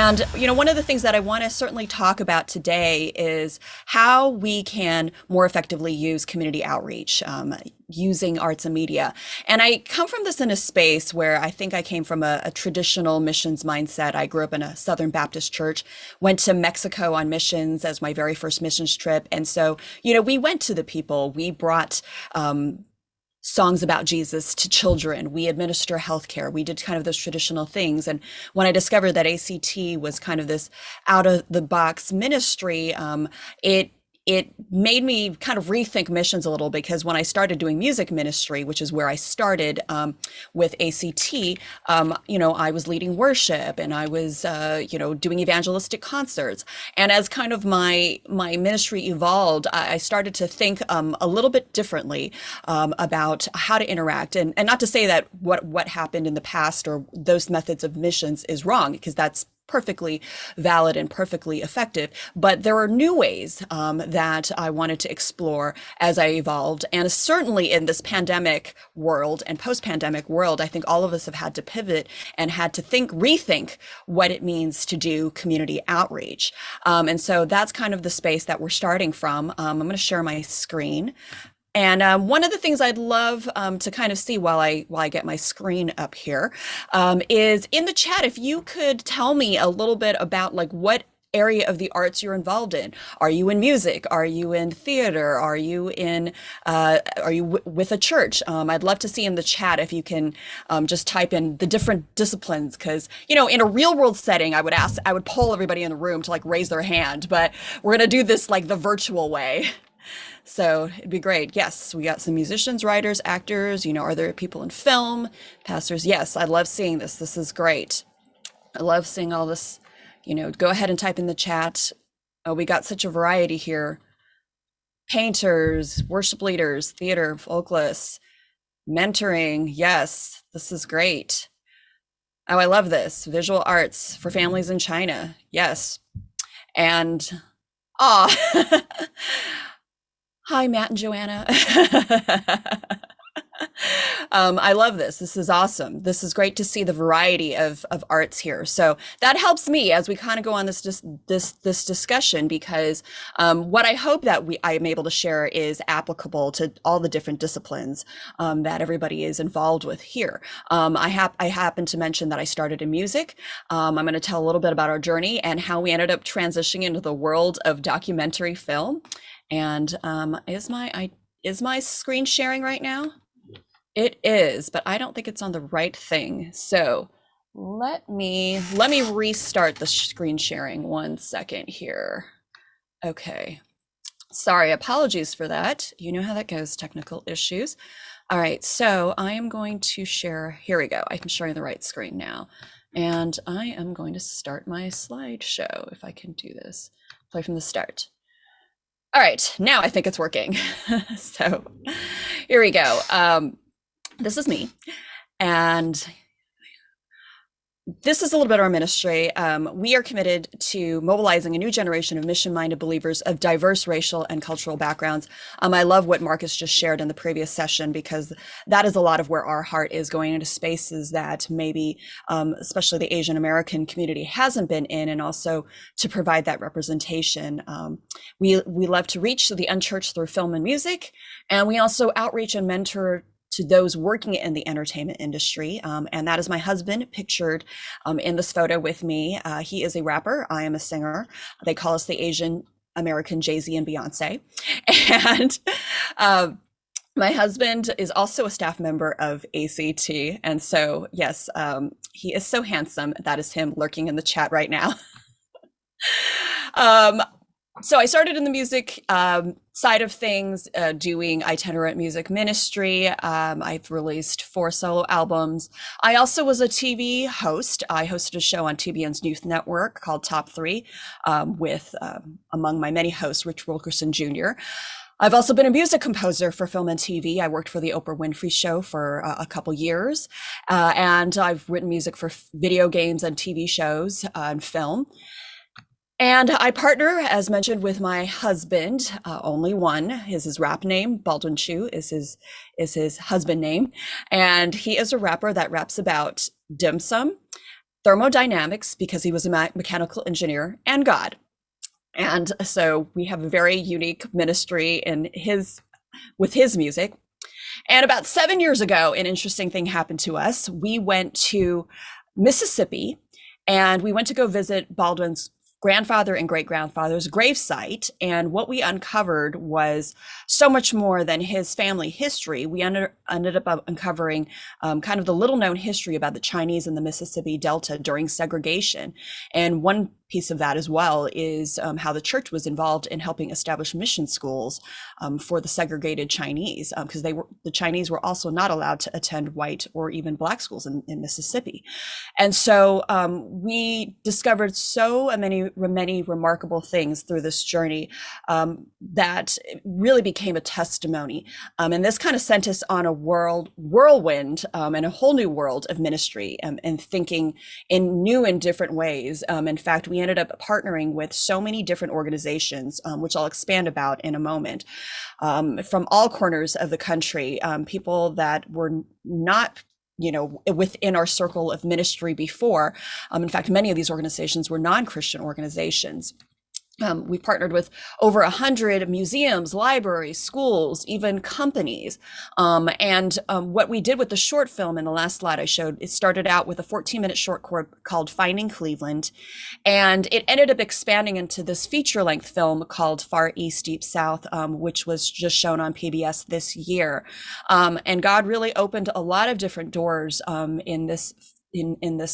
And, one of the things that I want to certainly talk about today is how we can more effectively use community outreach, using arts and media. And I come from this in a space where I think I came from a traditional missions mindset. I grew up in a Southern Baptist church, went to Mexico on missions as my very first missions trip. And so, we went to the people, we brought, songs about Jesus to children. We administer healthcare. We did kind of those traditional things. And when I discovered that ACT was kind of this out of the box ministry, it made me kind of rethink missions a little, because when I started doing music ministry, which is where I started with ACT, I was leading worship, and I was, doing evangelistic concerts. And as kind of my ministry evolved, I started to think a little bit differently about how to interact. And not to say that what happened in the past or those methods of missions is wrong, because that's perfectly valid and perfectly effective. But there are new ways that I wanted to explore as I evolved. And certainly in this pandemic world and post-pandemic world, I think all of us have had to pivot and had to rethink what it means to do community outreach. And so that's kind of the space that we're starting from. I'm going to share my screen. And one of the things I'd love to kind of see while I get my screen up here is in the chat, if you could tell me a little bit about like what area of the arts you're involved in. Are you in music? Are you in theater? Are you with a church? I'd love to see in the chat if you can just type in the different disciplines, because in a real world setting, I would poll everybody in the room to like raise their hand, but we're gonna do this like the virtual way. So it'd be great. Yes, we got some musicians, writers, actors, are there people in film, pastors? Yes, I love seeing this. This is great. I love seeing all this, go ahead and type in the chat. Oh, we got such a variety here. Painters, worship leaders, theater, vocalists, mentoring. Yes, this is great. Oh, I love this. Visual arts for families in China. Yes. And, hi, Matt and Joanna. I love this. This is awesome. This is great to see the variety of arts here. So that helps me as we kind of go on this discussion, because what I hope that I am able to share is applicable to all the different disciplines that everybody is involved with here. I happen to mention that I started in music. I'm going to tell a little bit about our journey and how we ended up transitioning into the world of documentary film. And is my screen sharing right now? It is, but I don't think it's on the right thing. So let me restart the screen sharing 1 second here. Okay. Sorry, apologies for that. You know how that goes, technical issues. All right, so I am going to share, here we go. I'm sharing the right screen now. And I am going to start my slideshow, if I can do this. Play from the start. All right, now I think it's working. So here we go. This is me, and this is a little bit of our ministry. We are committed to mobilizing a new generation of mission-minded believers of diverse racial and cultural backgrounds. I love what Marcus just shared in the previous session, because that is a lot of where our heart is, going into spaces that maybe, especially the Asian American community hasn't been in, and also to provide that representation. We love to reach the unchurched through film and music, and we also outreach and mentor to those working in the entertainment industry. And that is my husband pictured in this photo with me. He is a rapper, I am a singer. They call us the Asian American Jay-Z and Beyonce. And my husband is also a staff member of ACT. And so, yes, he is so handsome. That is him lurking in the chat right now. So I started in the music side of things, doing itinerant music ministry. I've released 4 solo albums. I also was a TV host. I hosted a show on TBN's Youth Network called Top 3 with, among my many hosts, Rich Wilkerson Jr. I've also been a music composer for film and TV. I worked for the Oprah Winfrey Show for a couple years, and I've written music for video games and TV shows and film. And I partner, as mentioned, with my husband, only one. His rap name, Baldwin Chu, is his husband name. And he is a rapper that raps about dim sum, thermodynamics, because he was a mechanical engineer, and God. And so we have a very unique ministry in his with his music. And about 7 years ago, an interesting thing happened to us. We went to Mississippi and we went to go visit Baldwin's grandfather and great grandfather's gravesite. And what we uncovered was so much more than his family history. We ended up uncovering kind of the little known history about the Chinese in the Mississippi Delta during segregation. And one piece of that as well is how the church was involved in helping establish mission schools for the segregated Chinese, because the Chinese were also not allowed to attend white or even black schools in Mississippi. And so we discovered so many remarkable things through this journey that really became a testimony. And this kind of sent us on a whirlwind and a whole new world of ministry and thinking in new and different ways. In fact, we ended up partnering with so many different organizations, which I'll expand about in a moment, from all corners of the country, people that were not within our circle of ministry before. In fact, many of these organizations were non-Christian organizations. We partnered with over 100 museums, libraries, schools, even companies. And what we did with the short film in the last slide I showed, it started out with a 14-minute short called Finding Cleveland. And it ended up expanding into this feature-length film called Far East, Deep South, which was just shown on PBS this year. And God really opened a lot of different doors in this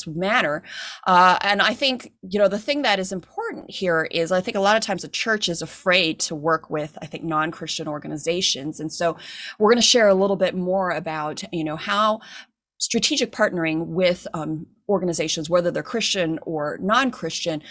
manner. And I think, the thing that is important here is I think a lot of times the church is afraid to work with, I think, non-Christian organizations. And so we're going to share a little bit more about, how strategic partnering with organizations, whether they're Christian or non-Christian,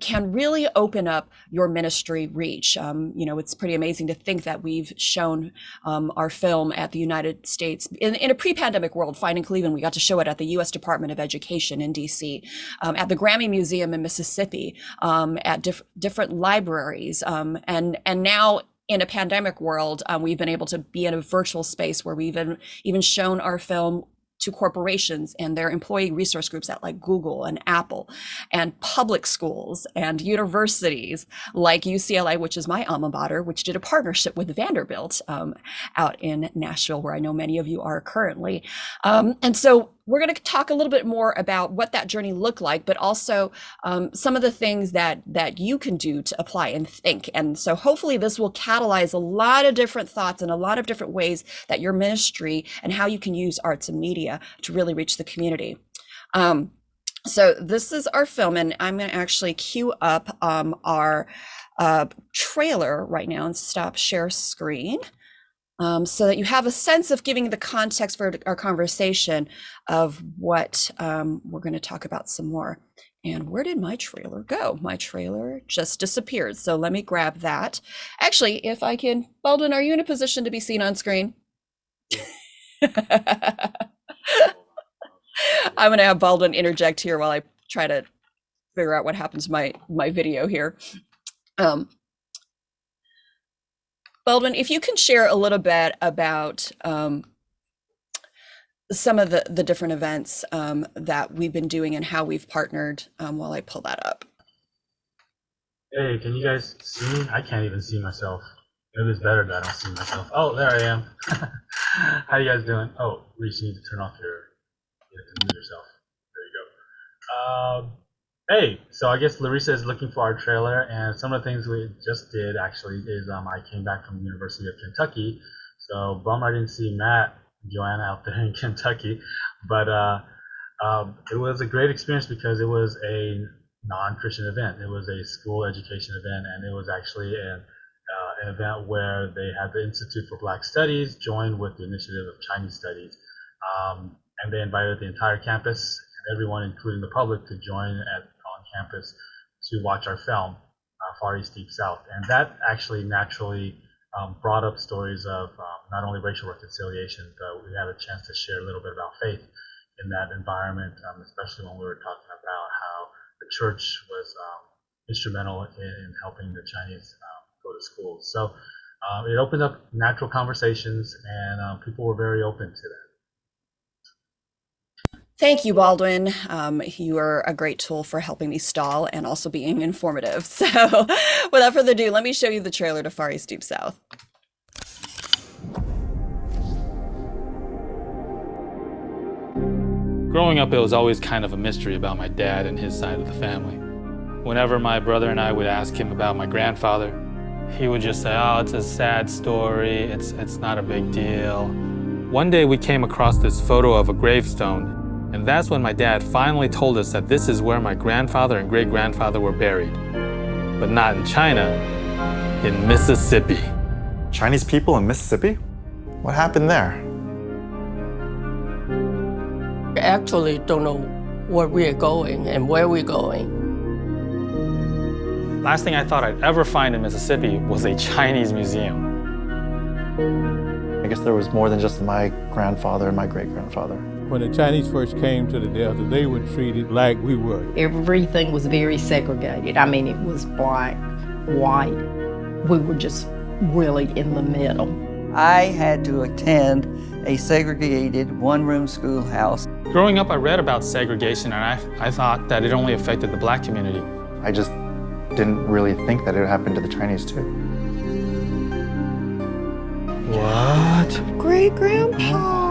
can really open up your ministry reach. It's pretty amazing to think that we've shown our film at the United States in a pre-pandemic world. Finding Cleveland, we got to show it at the U.S. Department of Education in D.C., at the Grammy Museum in Mississippi, at different libraries, and now in a pandemic world, we've been able to be in a virtual space where we've even shown our film to corporations and their employee resource groups at like Google and Apple, and public schools and universities like UCLA, which is my alma mater, which did a partnership with Vanderbilt out in Nashville, where I know many of you are currently. And so we're going to talk a little bit more about what that journey looked like, but also some of the things that you can do to apply and think. And so hopefully this will catalyze a lot of different thoughts and a lot of different ways that your ministry and how you can use arts and media to really reach the community. So this is our film, and I'm going to actually queue up our trailer right now and stop share screen. So that you have a sense of giving the context for our conversation of what we're going to talk about some more. And where did my trailer go? My trailer just disappeared. So let me grab that. Actually, if I can, Baldwin, are you in a position to be seen on screen? I'm going to have Baldwin interject here while I try to figure out what happens to my video here. Baldwin, if you can share a little bit about some of the different events that we've been doing and how we've partnered while I pull that up. Hey, can you guys see me? I can't even see myself. Maybe it's better that I don't see myself. Oh, there I am. How you guys doing? Oh, Reese, you need to turn off you have to mute yourself. There you go. Hey, so I guess Larissa is looking for our trailer, and some of the things we just did actually is I came back from the University of Kentucky, so bummer I didn't see Matt, Joanna out there in Kentucky, but it was a great experience because it was a non-Christian event. It was a school education event, and it was actually an event where they had the Institute for Black Studies join with the Initiative of Chinese Studies, and they invited the entire campus and everyone, including the public, to join on campus to watch our film, Far East, Deep South. And that actually naturally brought up stories of not only racial reconciliation, but we had a chance to share a little bit about faith in that environment, especially when we were talking about how the church was instrumental in helping the Chinese go to school. So it opened up natural conversations, and people were very open to that. Thank you, Baldwin. You are a great tool for helping me stall and also being informative. So, without further ado, let me show you the trailer to Far East Deep South. Growing up, it was always kind of a mystery about my dad and his side of the family. Whenever my brother and I would ask him about my grandfather, he would just say, "Oh, it's a sad story, it's not a big deal." One day we came across this photo of a gravestone, and that's when my dad finally told us that this is where my grandfather and great-grandfather were buried. But not in China, in Mississippi. Chinese people in Mississippi? What happened there? I actually don't know where we're going and where we're going. Last thing I thought I'd ever find in Mississippi was a Chinese museum. I guess there was more than just my grandfather and my great-grandfather. When the Chinese first came to the Delta, they were treated like we were. Everything was very segregated. I mean, it was black, white. We were just really in the middle. I had to attend a segregated one-room schoolhouse. Growing up, I read about segregation, and I thought that it only affected the black community. I just didn't really think that it would happen to the Chinese too. What? Great-grandpa!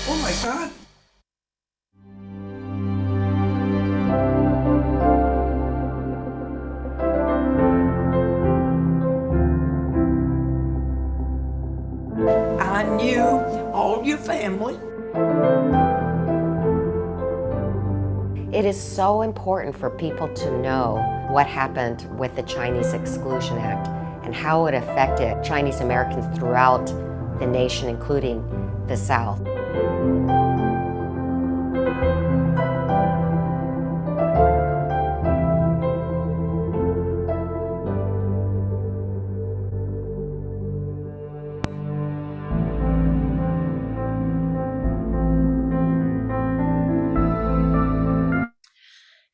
Oh my God. I knew all your family. It is so important for people to know what happened with the Chinese Exclusion Act and how it affected Chinese Americans throughout the nation, including the South.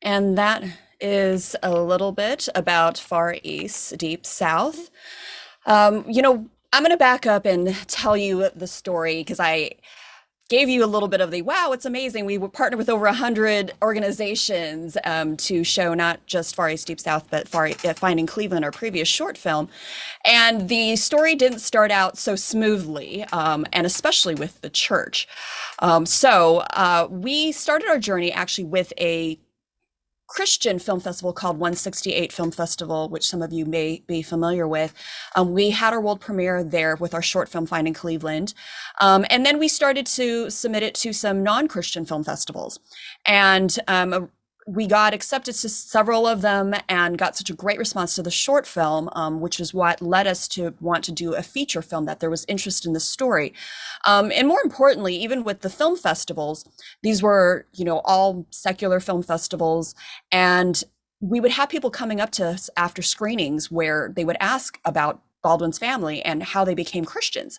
And that is a little bit about Far East, Deep South. I'm going to back up and tell you the story because I gave you a little bit of the, wow, it's amazing. We partnered with over 100 organizations to show not just Far East Deep South, but Finding Cleveland, our previous short film. And the story didn't start out so smoothly, and especially with the church. So we started our journey actually with a Christian film festival called 168 Film Festival, which some of you may be familiar with. We had our world premiere there with our short film Finding Cleveland. And then we started to submit it to some non-Christian film festivals. And we got accepted to several of them and got such a great response to the short film, which is what led us to want to do a feature film, that there was interest in the story. And more importantly, even with the film festivals, these were, all secular film festivals. And we would have people coming up to us after screenings where they would ask about Baldwin's family and how they became Christians.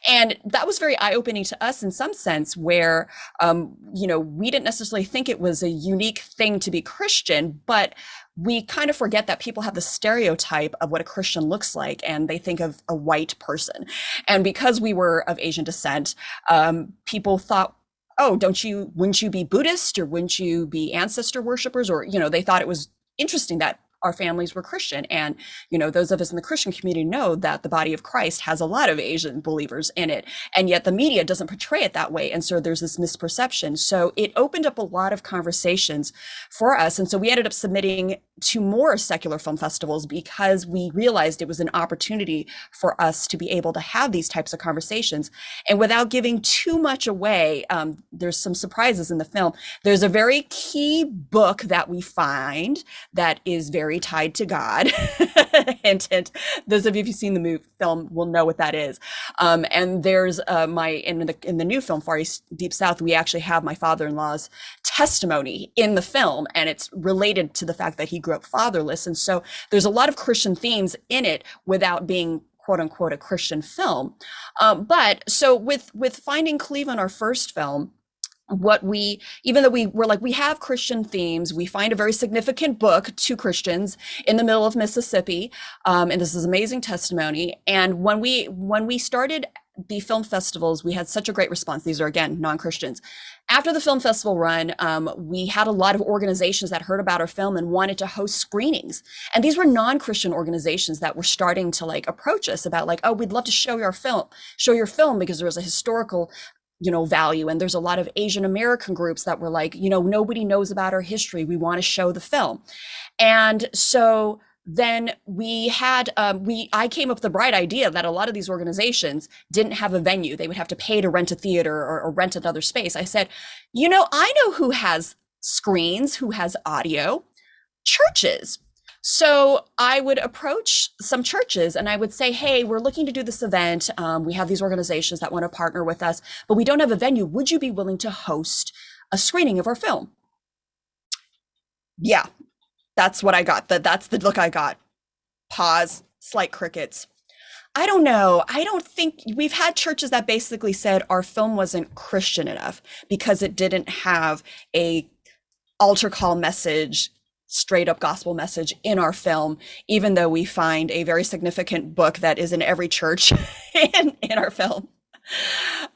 And that was very eye-opening to us in some sense where, we didn't necessarily think it was a unique thing to be Christian, but we kind of forget that people have the stereotype of what a Christian looks like, and they think of a white person. And because we were of Asian descent, people thought, oh, wouldn't you be Buddhist, or wouldn't you be ancestor worshipers? Or, they thought it was interesting that our families were Christian. And, those of us in the Christian community know that the body of Christ has a lot of Asian believers in it. And yet the media doesn't portray it that way. And so there's this misperception. So it opened up a lot of conversations for us. And so we ended up submitting to more secular film festivals because we realized it was an opportunity for us to be able to have these types of conversations. And without giving too much away, there's some surprises in the film. There's a very key book that we find that is very tied to God. Hint, hint. Those of you who've seen the film will know what that is. And there's in the new film, Far East Deep South, we actually have my father-in-law's testimony in the film, and it's related to the fact that he grew up fatherless. And so there's a lot of Christian themes in it without being quote unquote a Christian film. But so with Finding Cleveland, our first film, even though we were like, we have Christian themes, we find a very significant book to Christians in the middle of Mississippi. And this is amazing testimony. And when we started the film festivals, we had such a great response. These are, again, non-Christians. After the film festival run, we had a lot of organizations that heard about our film and wanted to host screenings. And these were non-Christian organizations that were starting to like approach us about like, oh, we'd love to show your film because there was a historical value. And there's a lot of Asian American groups that were like, nobody knows about our history. We want to show the film. And so then I came up with the bright idea that a lot of these organizations didn't have a venue. They would have to pay to rent a theater or rent another space. I said, I know who has screens, who has audio: churches. So I would approach some churches and I would say, hey, we're looking to do this event. We have these organizations that want to partner with us, but we don't have a venue. Would you be willing to host a screening of our film? Yeah, that's what I got. That's the look I got. Pause, slight crickets. I don't know. I don't think we've had churches that basically said our film wasn't Christian enough because it didn't have a altar call message, straight up gospel message in our film, even though we find a very significant book that is in every church in our film.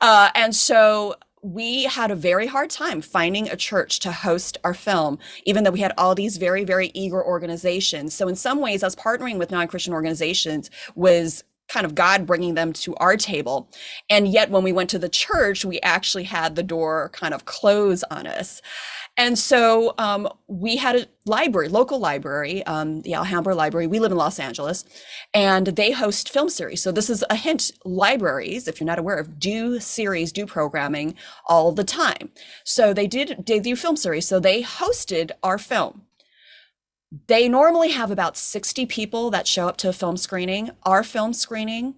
And so we had a very hard time finding a church to host our film, even though we had all these very, very eager organizations. So in some ways, us partnering with non-Christian organizations was kind of God bringing them to our table. And yet when we went to the church, we actually had the door kind of close on us. And so we had a library, local library, the Alhambra Library. We live in Los Angeles, and they host film series. So this is a hint: libraries, if you're not aware of, do programming all the time. So they do film series. So they hosted our film. They normally have about 60 people that show up to a film screening. Our film screening,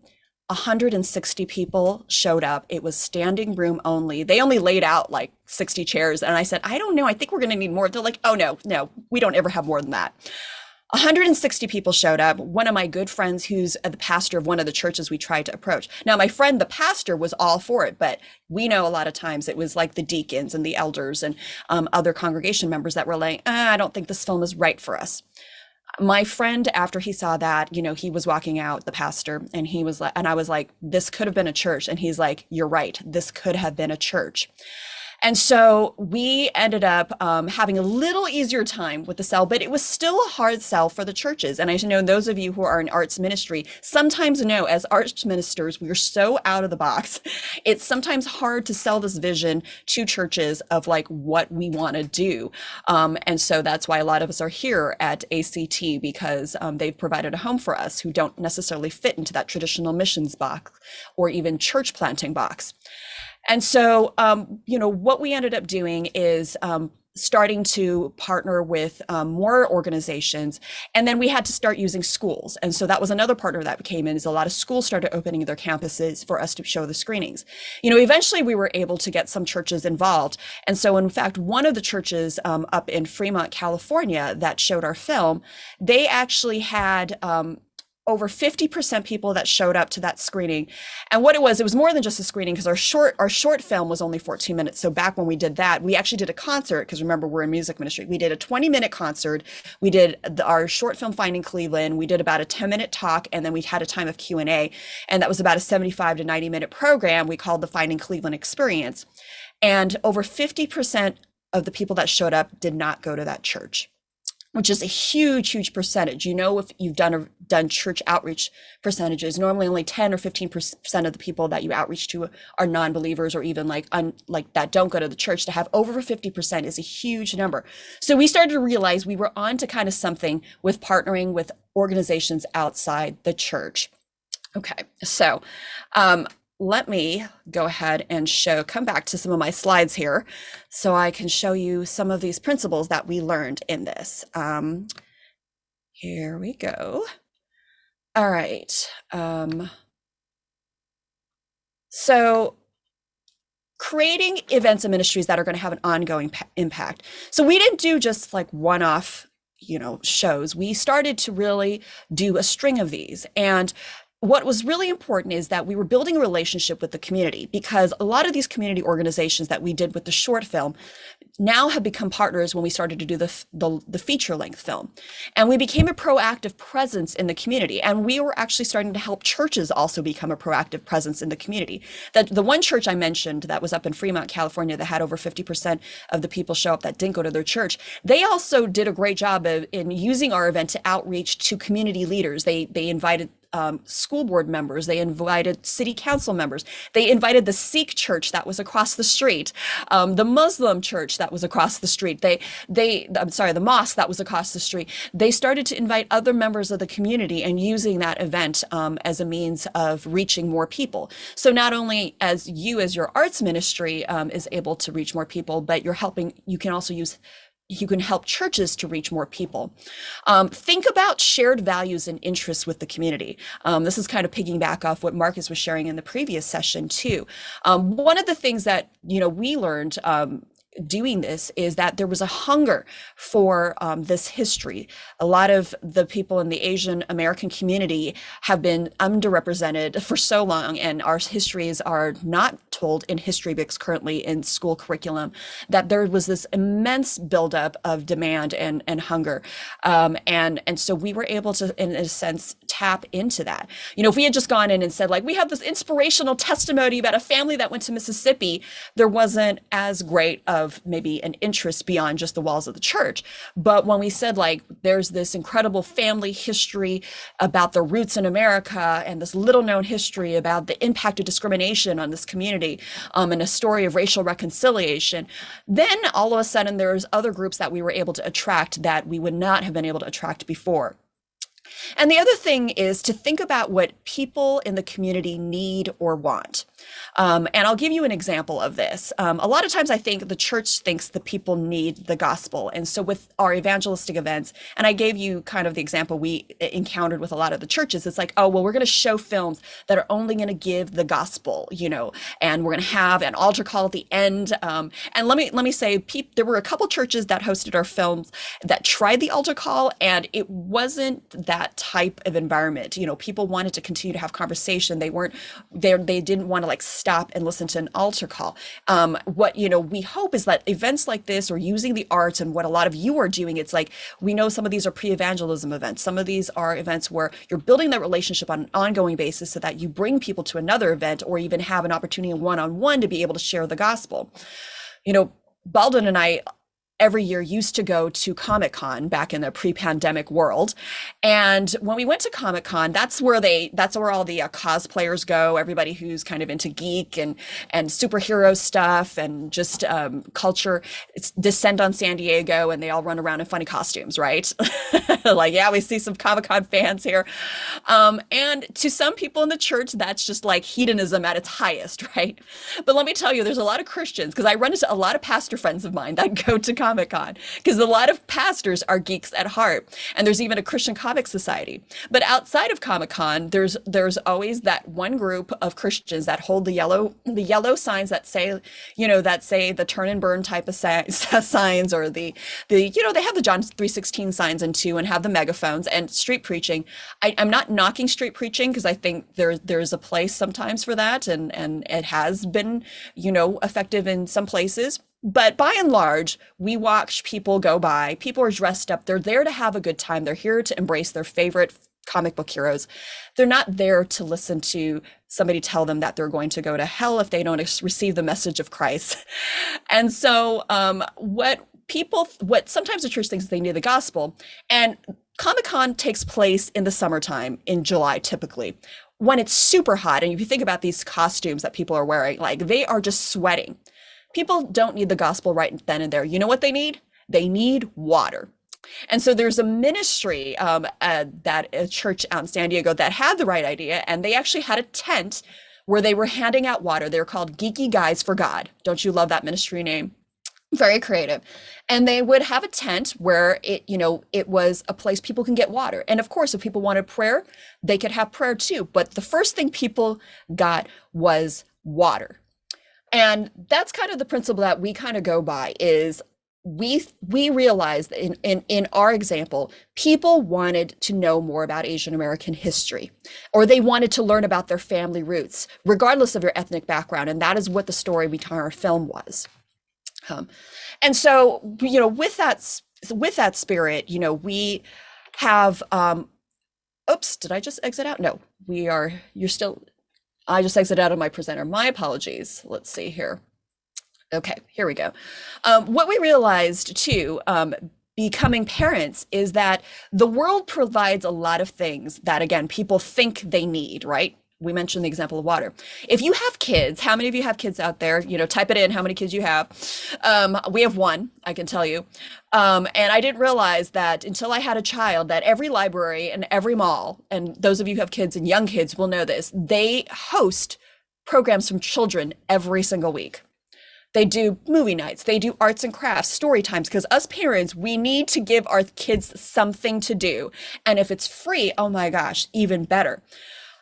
160 people showed up. It was standing room only. They only laid out like 60 chairs. And I said, I don't know, I think we're going to need more. They're like, oh, no, we don't ever have more than that. 160 people showed up. One of my good friends, who's the pastor of one of the churches we tried to approach. Now, my friend, the pastor, was all for it, but we know a lot of times it was like the deacons and the elders and other congregation members that were like, I don't think this film is right for us. My friend, after he saw that, he was walking out, the pastor, and he was like, and I was like, this could have been a church. And he's like, you're right, this could have been a church. And so we ended up having a little easier time with the sell, but it was still a hard sell for the churches. And I know those of you who are in arts ministry sometimes know, as arts ministers, we are so out of the box. It's sometimes hard to sell this vision to churches of like what we want to do. And so that's why a lot of us are here at ACT, because they've provided a home for us who don't necessarily fit into that traditional missions box or even church planting box. And so, what we ended up doing is starting to partner with more organizations. And then we had to start using schools. And so that was another partner that came in, is a lot of schools started opening their campuses for us to show the screenings. Eventually we were able to get some churches involved. And so in fact, one of the churches up in Fremont, California, that showed our film, they actually had over 50% people that showed up to that screening. And what it was more than just a screening, because our short film was only 14 minutes. So back when we did that, we actually did a concert, because remember, we're in music ministry. We did a 20-minute concert. We did our short film, Finding Cleveland. We did about a 10-minute talk, and then we had a time of Q&A. And that was about a 75 to 90-minute program we called the Finding Cleveland Experience. And over 50% of the people that showed up did not go to that church, which is a huge, huge percentage. If you've done church outreach percentages, normally only 10 or 15% of the people that you outreach to are non-believers, or even like that don't go to the church. To have over 50% is a huge number. So we started to realize we were on to kind of something with partnering with organizations outside the church. Okay, so let me go ahead and come back to some of my slides here so I can show you some of these principles that we learned in this. Here we go. All right. So creating events and ministries that are going to have an ongoing impact. So we didn't do just like one-off, shows. We started to really do a string of these. And what was really important is that we were building a relationship with the community, because a lot of these community organizations that we did with the short film now have become partners when we started to do the feature length film. And we became a proactive presence in the community. And we were actually starting to help churches also become a proactive presence in the community. That the one church I mentioned that was up in Fremont, California, that had over 50% of the people show up that didn't go to their church, they also did a great job in using our event to outreach to community leaders. They invited school board members, they invited city council members, they invited the Sikh church that was across the street, the Muslim church that was across the street, the mosque that was across the street. They started to invite other members of the community and using that event as a means of reaching more people. So not only as your arts ministry is able to reach more people, but you can help churches to reach more people. Think about shared values and interests with the community. This is kind of piggyback off what Marcus was sharing in the previous session too. One of the things that we learned doing this is that there was a hunger for this history. A lot of the people in the Asian American community have been underrepresented for so long, and our histories are not told in history books currently in school curriculum, that there was this immense buildup of demand and hunger. And so we were able to, in a sense, tap into that. If we had just gone in and said, like, we have this inspirational testimony about a family that went to Mississippi, there wasn't as great of maybe an interest beyond just the walls of the church. But when we said, like, there's this incredible family history about the roots in America and this little known history about the impact of discrimination on this community, and a story of racial reconciliation, then all of a sudden there's other groups that we were able to attract that we would not have been able to attract before. And the other thing is to think about what people in the community need or want. And I'll give you an example of this. A lot of times I think the church thinks the people need the gospel. And so with our evangelistic events, and I gave you kind of the example we encountered with a lot of the churches, it's like, oh, well, we're going to show films that are only going to give the gospel, and we're going to have an altar call at the end. And let me say, there were a couple churches that hosted our films that tried the altar call, and it wasn't that type of environment. People wanted to continue to have conversation. They didn't want to like stop and listen to an altar call. What we hope is that events like this, or using the arts, and what a lot of you are doing, it's like, we know some of these are pre-evangelism events. Some of these are events where you're building that relationship on an ongoing basis so that you bring people to another event, or even have an opportunity one-on-one to be able to share the gospel. Baldwin and I every year used to go to Comic-Con back in the pre-pandemic world. And when we went to Comic-Con, that's where all the cosplayers go, everybody who's kind of into geek and superhero stuff and just culture. It's descend on San Diego, and they all run around in funny costumes, right? Like, yeah, we see some Comic-Con fans here. And to some people in the church, that's just like hedonism at its highest, right? But let me tell you, there's a lot of Christians, because I run into a lot of pastor friends of mine that go to Comic-Con, because a lot of pastors are geeks at heart, and there's even a Christian Comic Society. But outside of Comic-Con, there's always that one group of Christians that hold the yellow signs that say, the turn and burn type of signs, or they have the John 3:16 signs and and have the megaphones and street preaching. I'm not knocking street preaching, because I think there's a place sometimes for that, and it has been effective in some places. But by and large, we watch people go by. People are dressed up. They're there to have a good time. They're here to embrace their favorite comic book heroes. They're not there to listen to somebody tell them that they're going to go to hell if they don't receive the message of Christ. And so what sometimes the church thinks they need the gospel. And Comic-Con takes place in the summertime, in July typically, when it's super hot. And if you think about these costumes that people are wearing, like, they are just sweating. People don't need the gospel right then and there. You know what they need? They need water. And so there's a ministry that a church out in San Diego that had the right idea, and they actually had a tent where they were handing out water. They're called Geeky Guys for God. Don't you love that ministry name? Very creative. And they would have a tent where it was a place people can get water. And of course, if people wanted prayer, they could have prayer too. But the first thing people got was water. And that's kind of the principle that we kind of go by, is we realized that in our example, people wanted to know more about Asian American history, or they wanted to learn about their family roots, regardless of your ethnic background. And that is what the story behind our film was. And so, with that spirit, we have, oops, did I just exit out? No, I just exited out of my presenter. My apologies. Let's see here. Okay, here we go. What we realized too, becoming parents, is that the world provides a lot of things that, again, people think they need, right? We mentioned the example of water. If you have kids, how many of you have kids out there? Type it in, how many kids you have. We have one, I can tell you. And I didn't realize that until I had a child, that every library and every mall, and those of you who have kids and young kids will know this, they host programs from children every single week. They do movie nights, they do arts and crafts, story times, because us parents, we need to give our kids something to do. And if it's free, oh my gosh, even better.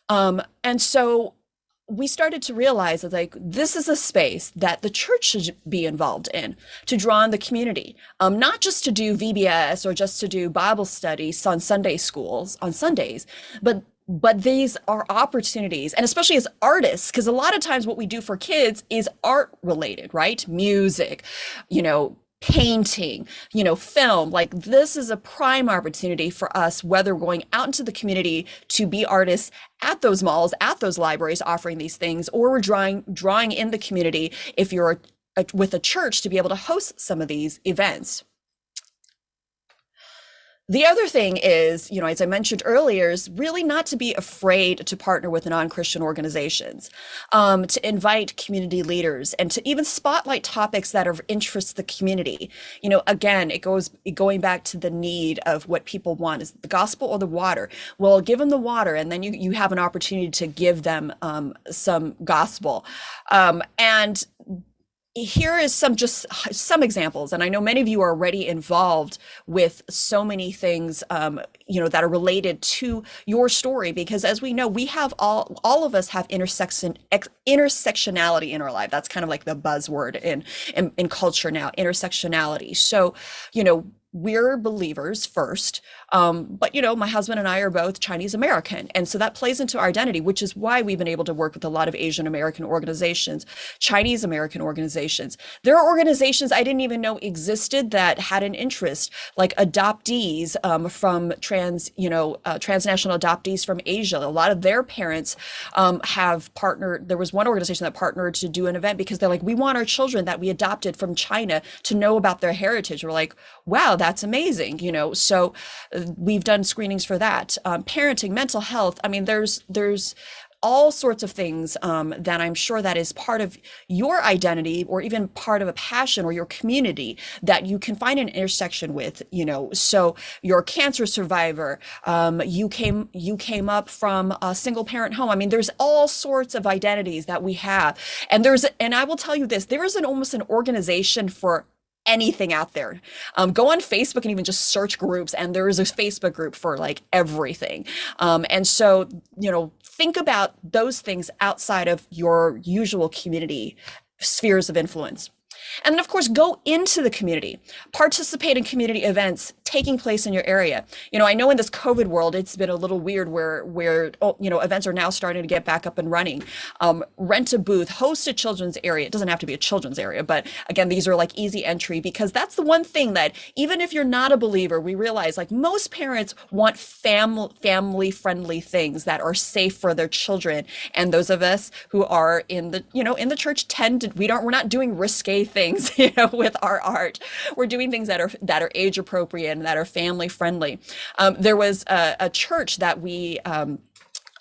And so we started to realize that, like, this is a space that the church should be involved in, to draw in the community, not just to do VBS or just to do Bible studies on Sunday schools on Sundays, but these are opportunities, and especially as artists, because a lot of times what we do for kids is art related, right? Music, painting, film. Like, this is a prime opportunity for us, whether we're going out into the community to be artists at those malls, at those libraries offering these things, or we're drawing in the community if you're with a church to be able to host some of these events. The other thing is, as I mentioned earlier, is really not to be afraid to partner with non-Christian organizations, to invite community leaders, and to even spotlight topics that are of interest to the community. Again, going back to the need of what people want, is the gospel or the water. Well, give them the water, and then you have an opportunity to give them some gospel. And here is some examples, and I know many of you are already involved with so many things, that are related to your story, because as we know, we have all of us have intersectionality in our life. That's kind of like the buzzword in culture now, intersectionality. So, we're believers first, but my husband and I are both Chinese American, and so that plays into our identity, which is why we've been able to work with a lot of Asian American organizations, Chinese American organizations. There are organizations I didn't even know existed that had an interest, like adoptees from transnational adoptees from Asia. A lot of their parents have partnered. There was one organization that partnered to do an event because they're like, we want our children that we adopted from China to know about their heritage. We're like, wow, that's amazing, so we've done screenings for that. Parenting, mental health. I mean, there's all sorts of things that I'm sure that is part of your identity, or even part of a passion or your community that you can find an intersection with, so you're a cancer survivor, you came up from a single parent home. I mean, there's all sorts of identities that we have. And I will tell you this, there is almost an organization for anything out there. Go on Facebook and even just search groups, and there is a Facebook group for like everything. And so, think about those things outside of your usual community spheres of influence. And then, of course, go into the community, participate in community events taking place in your area. I know in this COVID world, it's been a little weird where events are now starting to get back up and running. Rent a booth, host a children's area. It doesn't have to be a children's area, but again, these are like easy entry, because that's the one thing that even if you're not a believer, we realize like most parents want family friendly things that are safe for their children. And those of us who are in the church we're not doing risque things, with our art. We're doing things that are age appropriate and that are family friendly. There was a church that we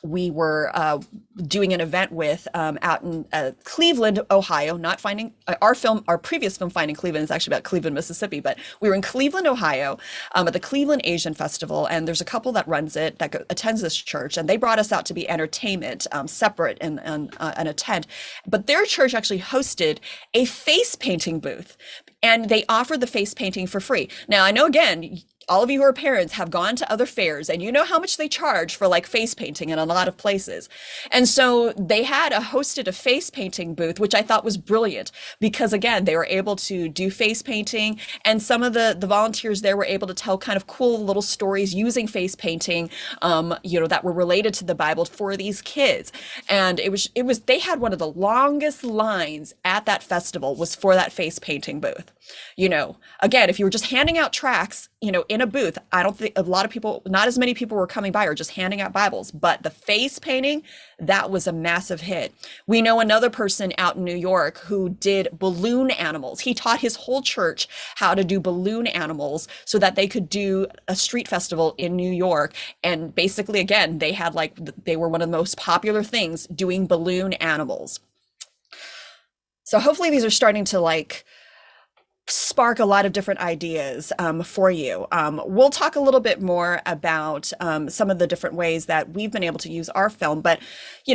were doing an event with out in Cleveland, Ohio. Not Finding our previous film, Finding Cleveland, is actually about Cleveland, Mississippi, but we were in Cleveland, Ohio, at the Cleveland Asian Festival, and there's a couple that runs it that attends this church, and they brought us out to be entertainment, separate and attend. But their church actually hosted a face painting booth, and they offered the face painting for free. Now, I know, again, all of you who are parents have gone to other fairs, and you know how much they charge for like face painting in a lot of places. And so they had hosted a face painting booth, which I thought was brilliant because again, they were able to do face painting, and some of the volunteers there were able to tell kind of cool little stories using face painting, that were related to the Bible for these kids. And it was they had one of the longest lines at that festival was for that face painting booth. Again, if you were just handing out tracts, in a booth, I don't think a lot of people, not as many people were coming by or just handing out Bibles, but the face painting, that was a massive hit. We know another person out in New York who did balloon animals. He taught his whole church how to do balloon animals so that they could do a street festival in New York. And basically, again, they were one of the most popular things, doing balloon animals. So hopefully these are starting to spark a lot of different ideas for you. We'll talk a little bit more about some of the different ways that we've been able to use our film, but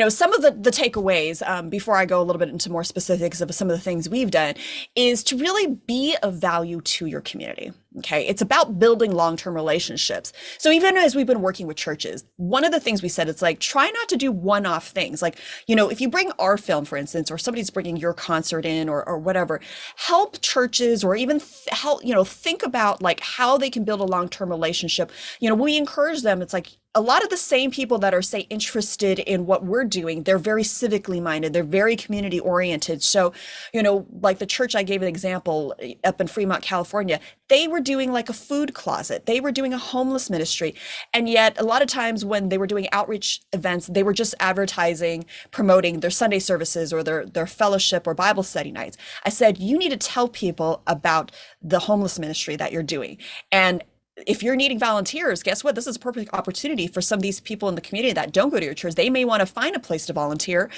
some of the takeaways before I go a little bit into more specifics of some of the things we've done is to really be of value to your community. Okay, it's about building long-term relationships. So even as we've been working with churches, one of the things we said, it's try not to do one-off things. If you bring our film, for instance, or somebody's bringing your concert in or whatever, help churches or even help, think about how they can build a long-term relationship. We encourage them. It's a lot of the same people that are, say, interested in what we're doing, they're very civically minded, they're very community oriented. So, the church I gave an example up in Fremont, California, they were doing a food closet, they were doing a homeless ministry. And yet a lot of times when they were doing outreach events, they were just advertising, promoting their Sunday services or their fellowship or Bible study nights. I said, you need to tell people about the homeless ministry that you're doing. And if you're needing volunteers, guess what? This is a perfect opportunity for some of these people in the community that don't go to your church. They may want to find a place to volunteer,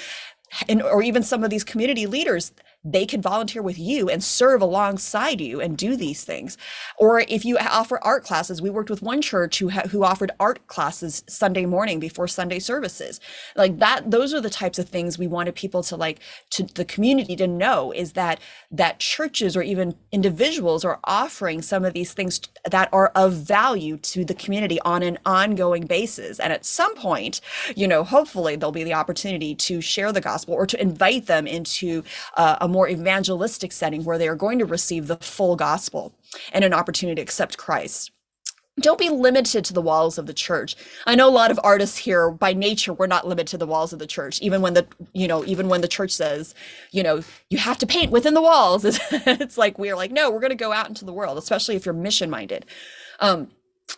or even some of these community leaders, they can volunteer with you and serve alongside you and do these things. Or if you offer art classes, we worked with one church who offered art classes Sunday morning before Sunday services. Those are the types of things we wanted people to to the community to know, is that churches or even individuals are offering some of these things that are of value to the community on an ongoing basis. And at some point, hopefully there'll be the opportunity to share the gospel or to invite them into a more evangelistic setting where they are going to receive the full gospel and an opportunity to accept Christ. Don't be limited to the walls of the church. I know a lot of artists here, by nature, we're not limited to the walls of the church. Even when the church says, you have to paint within the walls, it's we're no, we're going to go out into the world, especially if you're mission minded.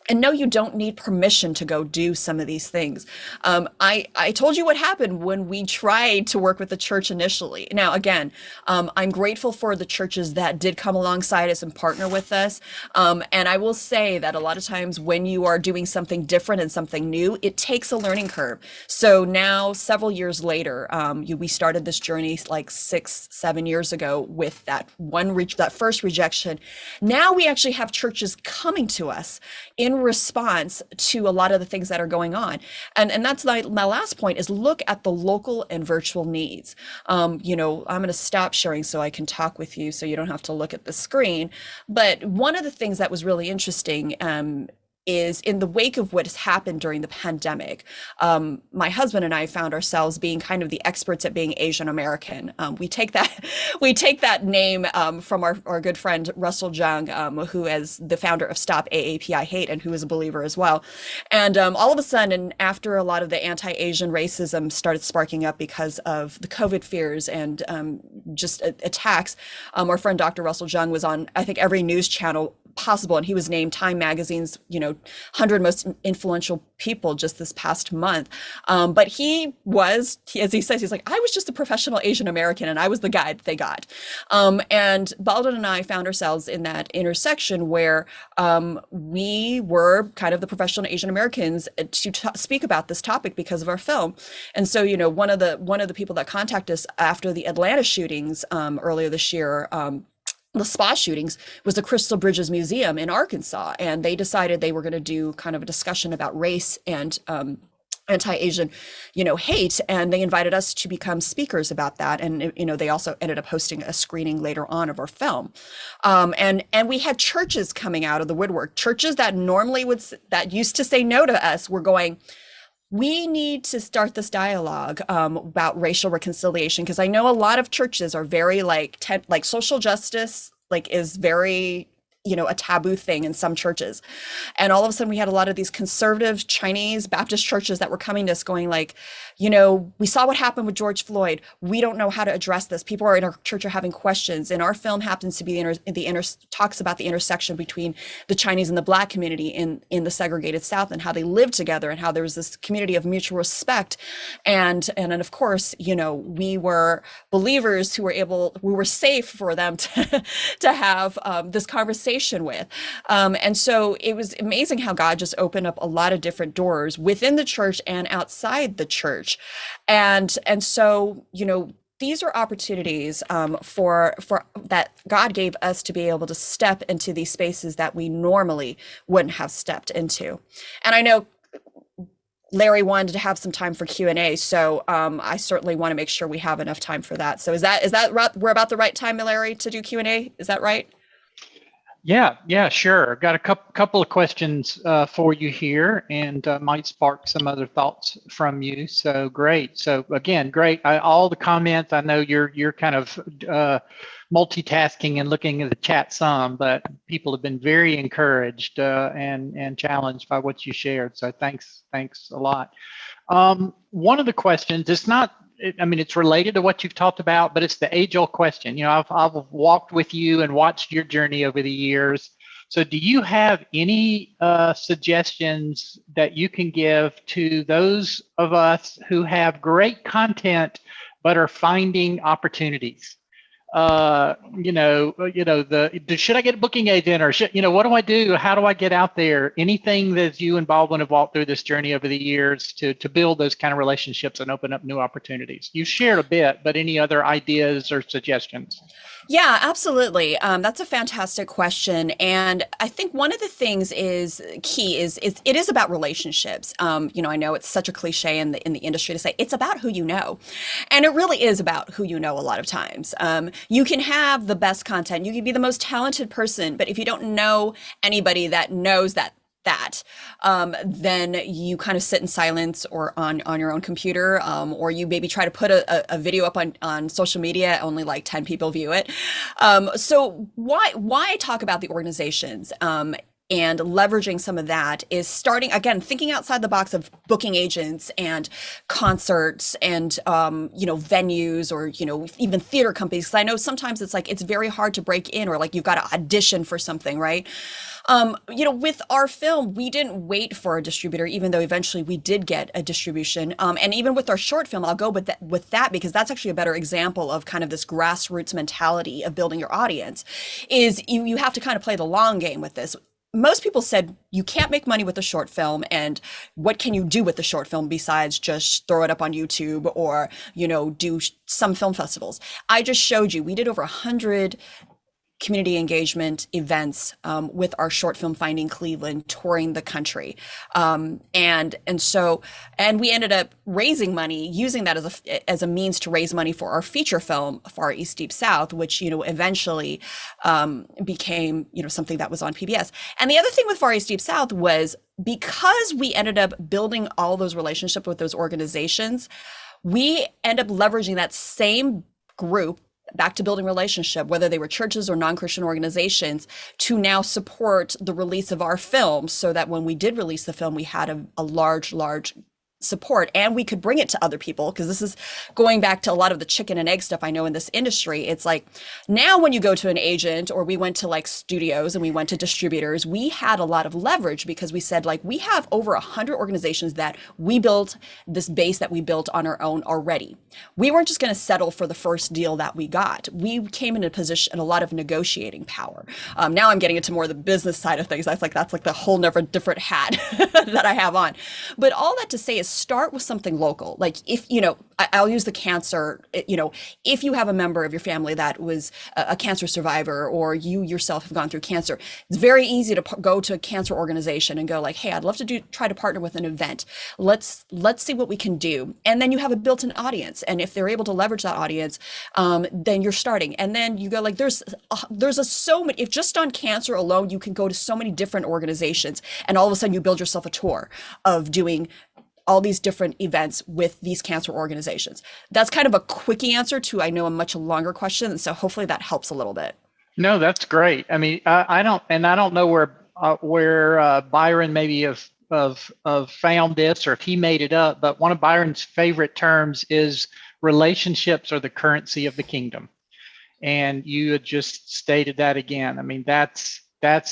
And no, you don't need permission to go do some of these things. I told you what happened when we tried to work with the church initially. Now, again, I'm grateful for the churches that did come alongside us and partner with us. And I will say that a lot of times when you are doing something different and something new, it takes a learning curve. So now, several years later, we started this journey 6-7 years ago with that first rejection. Now we actually have churches coming to us in response to a lot of the things that are going on. And that's my last point, is look at the local and virtual needs. I'm going to stop sharing so I can talk with you so you don't have to look at the screen. But one of the things that was really interesting is in the wake of what has happened during the pandemic, my husband and I found ourselves being kind of the experts at being Asian American. We take that name from our good friend Russell Jung, who is the founder of Stop AAPI Hate and who is a believer as well. And all of a sudden, after a lot of the anti-Asian racism started sparking up because of the COVID fears and just attacks, our friend Dr. Russell Jung was on, I think, every news channel possible, and he was named Time Magazine's 100 most influential people just this past month. But he was, as he says, he's I was just a professional Asian American and I was the guy that they got. And Baldwin and I found ourselves in that intersection where we were kind of the professional Asian Americans to speak about this topic because of our film. And so, one of the people that contacted us after the Atlanta shootings earlier this year, the spa shootings, was the Crystal Bridges Museum in Arkansas. And they decided they were going to do kind of a discussion about race and anti-Asian, hate, and they invited us to become speakers about that. And they also ended up hosting a screening later on of our film, and we had churches coming out of the woodwork. Churches that normally that used to say no to us were going, we need to start this dialogue about racial reconciliation, because I know a lot of churches are very like social justice is very a taboo thing in some churches. And all of a sudden we had a lot of these conservative Chinese Baptist churches that were coming to us going like, we saw what happened with George Floyd. We don't know how to address this. People in our church are having questions. And our film happens to be talks about the intersection between the Chinese and the Black community in the segregated South, and how they live together, and how there was this community of mutual respect. And then of course, we were believers who were safe for them to have this conversation with. And so it was amazing how God just opened up a lot of different doors within the church and outside the church. And so, these are opportunities for that God gave us to be able to step into these spaces that we normally wouldn't have stepped into. And I know Larry wanted to have some time for Q&A, so I certainly want to make sure we have enough time for that. So is that we're about the right time, Larry, to do Q&A? Is that right? Yeah, sure. I've got a couple of questions for you here, and might spark some other thoughts from you. So great. So again, great. All the comments. I know you're kind of multitasking and looking at the chat some, but people have been very encouraged and challenged by what you shared. So thanks a lot. One of the questions, it's related to what you've talked about, but it's the age-old question. I've walked with you and watched your journey over the years. So do you have any suggestions that you can give to those of us who have great content but are finding opportunities? Should I get a booking agent, or what do I do? How do I get out there? Anything that you and Baldwin have walked through this journey over the years to build those kind of relationships and open up new opportunities? You shared a bit, but any other ideas or suggestions? Yeah, absolutely. That's a fantastic question. And I think one of the things is it is about relationships. I know it's such a cliche in the industry to say it's about who you know. And it really is about who you know a lot of times. You can have the best content, you can be the most talented person, but if you don't know anybody that knows that, then you kind of sit in silence or on your own computer, or you maybe try to put a video up on social media, only like 10 people view it. So why talk about the organizations? And leveraging some of that is starting, again, thinking outside the box of booking agents and concerts and, venues, or, even theater companies. Because I know sometimes it's very hard to break in, or like you've got to audition for something, right? With our film, we didn't wait for a distributor, even though eventually we did get a distribution. And even with our short film, I'll go with that because that's actually a better example of kind of this grassroots mentality of building your audience, is you have to kind of play the long game with this. Most people said you can't make money with a short film, and what can you do with the short film besides just throw it up on YouTube or, do some film festivals? I just showed you, we did over 100 community engagement events with our short film Finding Cleveland, touring the country. And we ended up raising money, using that as a means to raise money for our feature film, Far East Deep South, which, eventually became, something that was on PBS. And the other thing with Far East Deep South was, because we ended up building all those relationships with those organizations, we end up leveraging that same group back to building relationship, whether they were churches or non-Christian organizations, to now support the release of our film, so that when we did release the film, we had a large support, and we could bring it to other people. Because this is going back to a lot of the chicken and egg stuff I know in this industry. It's like, now when you go to an agent, or we went to like studios and we went to distributors, we had a lot of leverage, because we said, like, we have over 100 organizations that we built this base that we built on our own already. We weren't just going to settle for the first deal that we got. We came in a position, a lot of negotiating power. Now I'm getting into more of the business side of things. That's like the whole different hat that I have on. But all that to say is, start with something local. Like if, I'll use the cancer, if you have a member of your family that was a cancer survivor, or you yourself have gone through cancer, it's very easy to go to a cancer organization and go like, hey, I'd love to try to partner with an event. Let's see what we can do. And then you have a built-in audience. And if they're able to leverage that audience, then you're starting. And then you go like, there's so many, if just on cancer alone, you can go to so many different organizations, and all of a sudden you build yourself a tour of doing all these different events with these cancer organizations. That's kind of a quickie answer to, I know, a much longer question. And so hopefully that helps a little bit. No, that's great. I mean, I don't know where Byron maybe have found this, or if he made it up, but one of Byron's favorite terms is relationships are the currency of the kingdom. And you had just stated that again. I mean, that's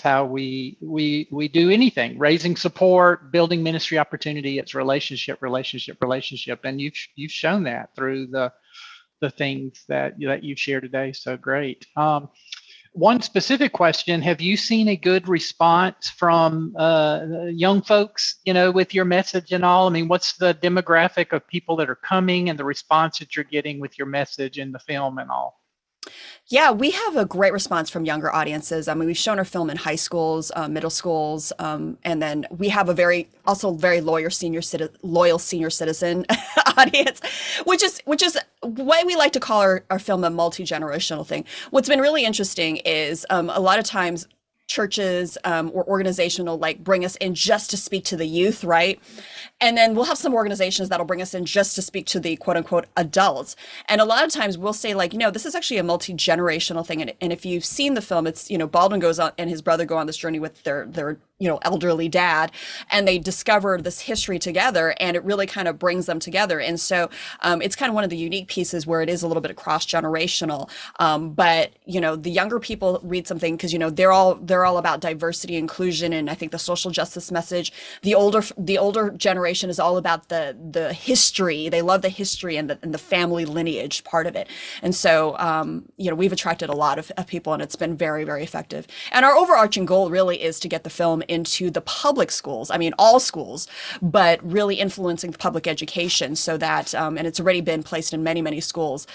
how we do anything: raising support, building ministry opportunity. It's relationship, and you've shown that through the things that you've shared today. So great. One specific question: have you seen a good response from young folks, with your message and all? I mean, what's the demographic of people that are coming and the response that you're getting with your message in the film and all? Yeah, we have a great response from younger audiences. I mean, we've shown our film in high schools, middle schools, and then we have a very loyal senior citizen audience, which is why we like to call our film a multi-generational thing. What's been really interesting is a lot of times churches or organizational bring us in just to speak to the youth, right? And then we'll have some organizations that'll bring us in just to speak to the quote unquote adults. And a lot of times we'll say this is actually a multi-generational thing. And if you've seen the film, it's, Baldwin goes on and his brother go on this journey with their elderly dad, and they discover this history together, and it really kind of brings them together. And so it's kind of one of the unique pieces where it is a little bit cross-generational. But, the younger people read something because, they're all about diversity, inclusion, and I think the social justice message. The older generation is all about the history. They love the history and the family lineage part of it. And so, we've attracted a lot of people, and it's been very, very effective. And our overarching goal really is to get the film into the public schools. I mean, all schools, but really influencing public education so that, and it's already been placed in many, many schools,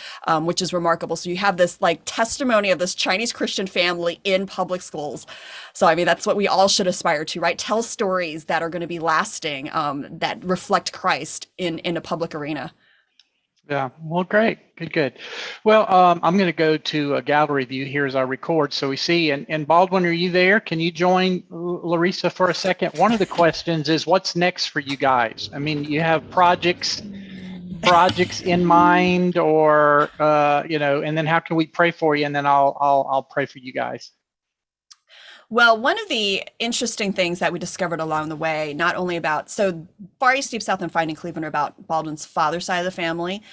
which is remarkable. So you have this testimony of this Chinese Christian family in public schools. So, I mean, that's what we all should aspire to, right? Tell stories that are going to be lasting, that reflect Christ in a public arena. Yeah, well, great. Good. Well, I'm going to go to a gallery view here as I record, so we see. And Baldwin, are you there? Can you join Larissa for a second? One of the questions is, what's next for you guys? I mean, you have projects in mind, or and then how can we pray for you? And then I'll pray for you guys. Well, one of the interesting things that we discovered along the way, not only so Far East, Deep South, and Finding Cleveland are about Baldwin's father's side of the family.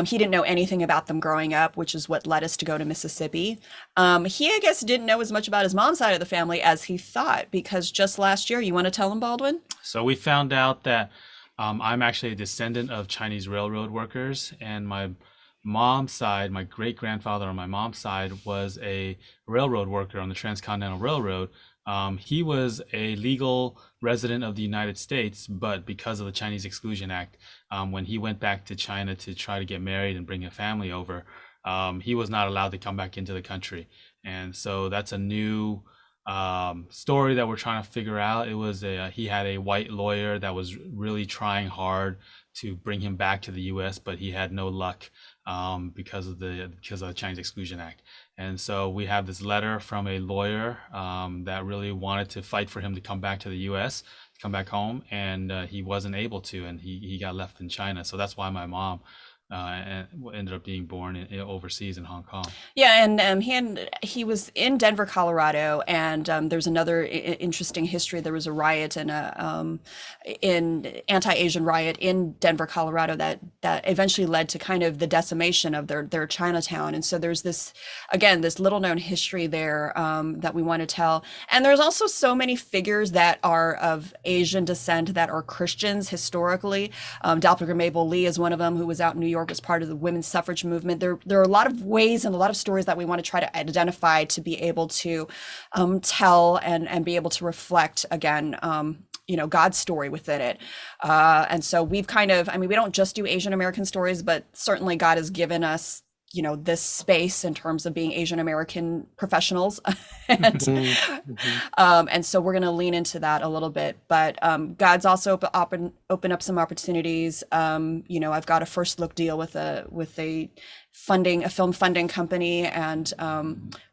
He didn't know anything about them growing up, which is what led us to go to Mississippi. He, I guess, didn't know as much about his mom's side of the family as he thought, because just last year, you want to tell him, Baldwin? So we found out that I'm actually a descendant of Chinese railroad workers, and my mom's side, my great-grandfather on my mom's side, was a railroad worker on the Transcontinental Railroad. He was a legal resident of the United States, but because of the Chinese Exclusion Act, when he went back to China to try to get married and bring a family over, he was not allowed to come back into the country. And so that's a new story that we're trying to figure out. It was he had a white lawyer that was really trying hard to bring him back to the U.S., but he had no luck because of the Chinese Exclusion Act. And so we have this letter from a lawyer that really wanted to fight for him to come back to the U.S., come back home, and he wasn't able to, and he got left in China. So that's why my mom ended up being born overseas in Hong Kong. Yeah, and he was in Denver, Colorado, and there's another interesting history. There was a riot and in anti-Asian riot in Denver, Colorado that eventually led to kind of the decimation of their Chinatown. And so there's this little known history there that we want to tell. And there's also so many figures that are of Asian descent that are Christians historically. Doppelganger Mabel Lee is one of them, who was out in New York as part of the women's suffrage movement. There are a lot of ways and a lot of stories that we want to try to identify to be able to tell and be able to reflect again God's story within it. And so we've we don't just do Asian American stories, but certainly God has given us this space in terms of being Asian American professionals. and and so we're going to lean into that a little bit, but God's also open up some opportunities. I've got a first look deal with a film funding company, and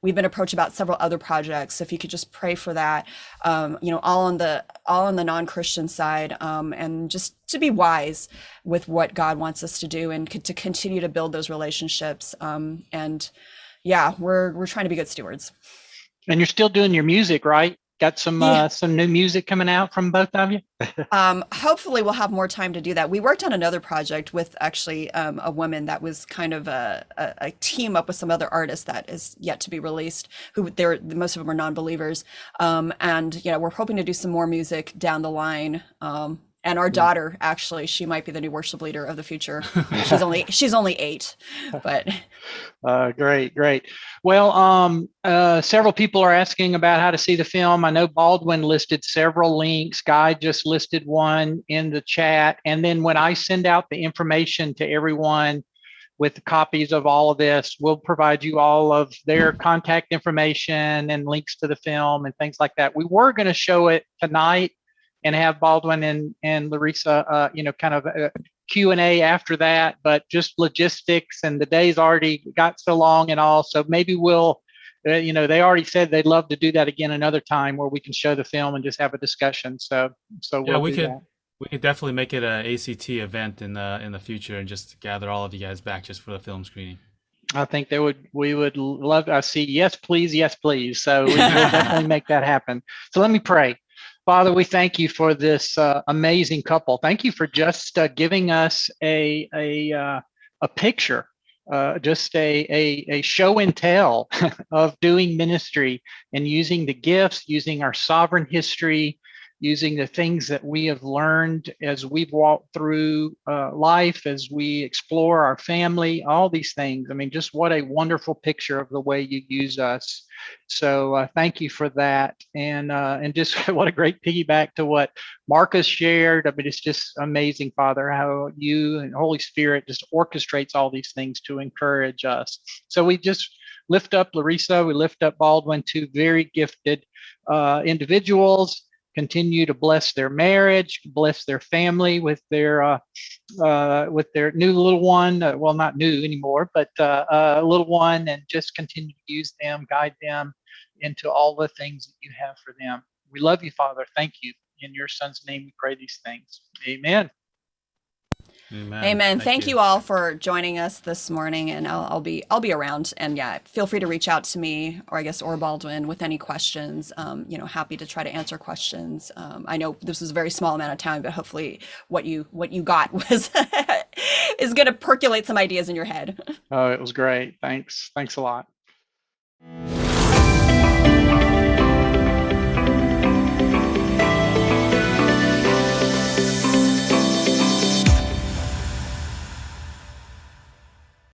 we've been approached about several other projects. So if you could just pray for that, all on the non-Christian side, and just to be wise with what God wants us to do, and to continue to build those relationships. And yeah, we're trying to be good stewards. And you're still doing your music, right? Got some new music coming out from both of you? Hopefully we'll have more time to do that. We worked on another project with actually a woman that was kind of a team up with some other artists that is yet to be released, most of them are non-believers. And we're hoping to do some more music down the line. And our daughter, actually, she might be the new worship leader of the future. She's only 8, but. Great. Well, several people are asking about how to see the film. I know Baldwin listed several links. Guy just listed one in the chat. And then when I send out the information to everyone with the copies of all of this, we'll provide you all of their contact information and links to the film and things like that. We were going to show it tonight and have Baldwin and Larissa, kind of a Q&A after that, but just logistics, and the day's already got so long and all. So maybe we'll, they already said they'd love to do that again another time where we can show the film and just have a discussion. So yeah, we could definitely make it an ACT event in the future and just gather all of you guys back just for the film screening. I think we would love. I see. Yes, please. Yes, please. So we will definitely make that happen. So let me pray. Father, we thank you for this amazing couple. Thank you for just giving us a picture, just a show and tell of doing ministry and using the gifts, using our sovereign history, using the things that we have learned as we've walked through life, as we explore our family, all these things. I mean, just what a wonderful picture of the way you use us. So thank you for that. And just what a great piggyback to what Marcus shared. I mean, it's just amazing, Father, how you and Holy Spirit just orchestrates all these things to encourage us. So we just lift up Larissa, we lift up Baldwin, 2 very gifted individuals. Continue to bless their marriage, bless their family with their new little one. Well, not new anymore, but a little one, and just continue to use them, guide them into all the things that you have for them. We love you, Father. Thank you. In your Son's name, we pray these things. Amen. Amen. Thank you all for joining us this morning, and I'll be around. And yeah, feel free to reach out to me, or Baldwin, with any questions. Happy to try to answer questions. I know this was a very small amount of time, but hopefully what you got was is going to percolate some ideas in your head. Oh, it was great. Thanks a lot.